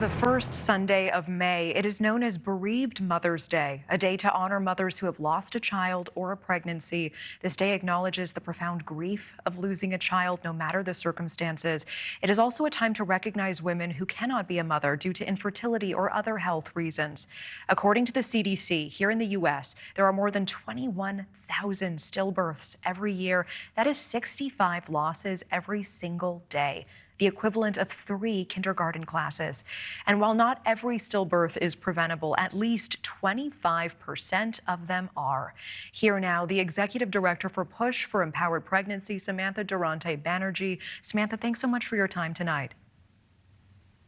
The first Sunday of May, it is known as Bereaved Mother's Day, a day to honor mothers who have lost a child or a pregnancy. This day acknowledges the profound grief of losing a child, no matter the circumstances. It is also a time to recognize women who cannot be a mother due to infertility or other health reasons. According to the CDC, here in the U.S., there are more than 21,000 stillbirths every year. That is 65 losses every single day, the equivalent of 3 kindergarten classes. And while not every stillbirth is preventable, at least 25% of them are. Here now, the Executive Director for Push for Empowered Pregnancy, Samantha Durante Banerjee. Samantha, thanks so much for your time tonight.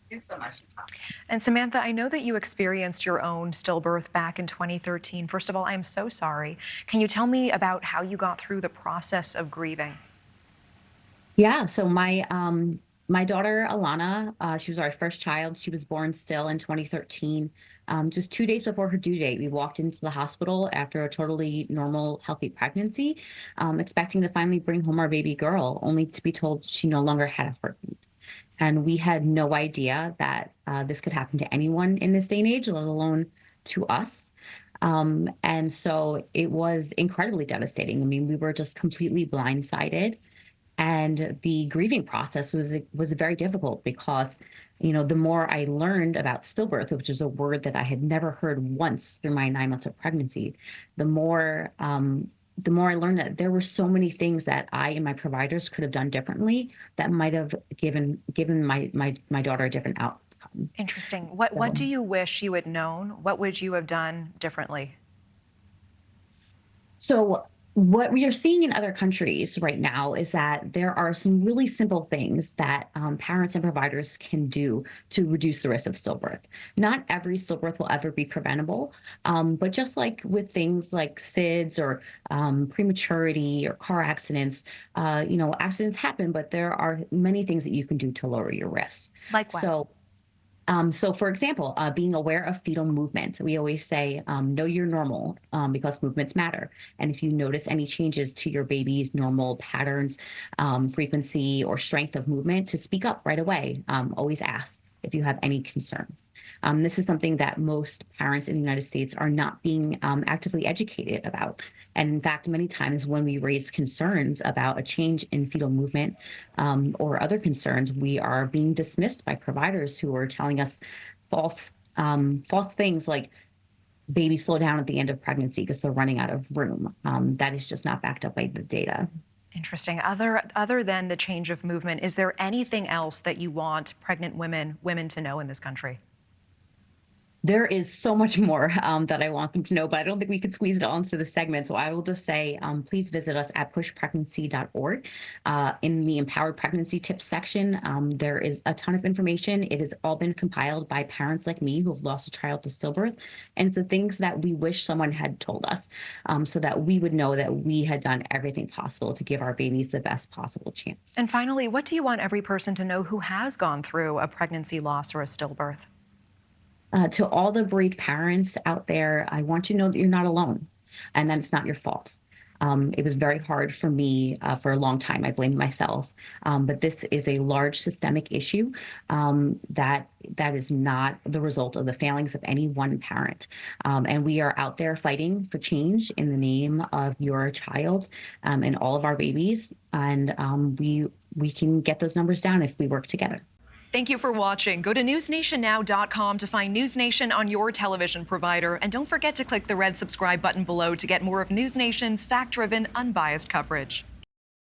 Thanks so much. And Samantha, I know that you experienced your own stillbirth back in 2013. First of all, I am so sorry. Can you tell me about how you got through the process of grieving? Yeah, so my daughter Alana, she was our first child. She was born still in 2013. Just 2 days before her due date, we walked into the hospital after a totally normal, healthy pregnancy, expecting to finally bring home our baby girl, only to be told she no longer had a heartbeat. And we had no idea that this could happen to anyone in this day and age, let alone to us. And so it was incredibly devastating. I mean, we were just completely blindsided. And the grieving process was very difficult because, the more I learned about stillbirth, which is a word that I had never heard once through my 9 months of pregnancy, the more I learned that there were so many things that I and my providers could have done differently that might have given my daughter a different outcome. Interesting. What do you wish you had known? What would you have done differently? So what we are seeing in other countries right now is that there are some really simple things that parents and providers can do to reduce the risk of stillbirth. Not every stillbirth will ever be preventable, but just like with things like SIDS or prematurity or car accidents, accidents happen, but there are many things that you can do to lower your risk. Like what? So for example, being aware of fetal movement. We always say, know you're normal because movements matter. And if you notice any changes to your baby's normal patterns, frequency, or strength of movement, to speak up right away. Always ask if you have any concerns. This is something that most parents in the United States are not being actively educated about. And in fact, many times when we raise concerns about a change in fetal movement or other concerns, we are being dismissed by providers who are telling us false things like babies slow down at the end of pregnancy because they're running out of room. That is just not backed up by the data. Interesting. Other than the change of movement, is there anything else that you want pregnant women to know in this country? There is so much more that I want them to know, but I don't think we could squeeze it all into the segment. So I will just say, please visit us at pushpregnancy.org. In the Empowered Pregnancy Tips section, there is a ton of information. It has all been compiled by parents like me who have lost a child to stillbirth. And it's the things that we wish someone had told us so that we would know that we had done everything possible to give our babies the best possible chance. And finally, what do you want every person to know who has gone through a pregnancy loss or a stillbirth? To all the bereaved parents out there, I want you to know that you're not alone and that it's not your fault. It was very hard for me for a long time. I blamed myself. But this is a large systemic issue that is not the result of the failings of any one parent. And we are out there fighting for change in the name of your child and all of our babies. And we can get those numbers down if we work together. Thank you for watching. Go to newsnationnow.com to find News Nation on your television provider. And don't forget to click the red subscribe button below to get more of News Nation's fact-driven, unbiased coverage.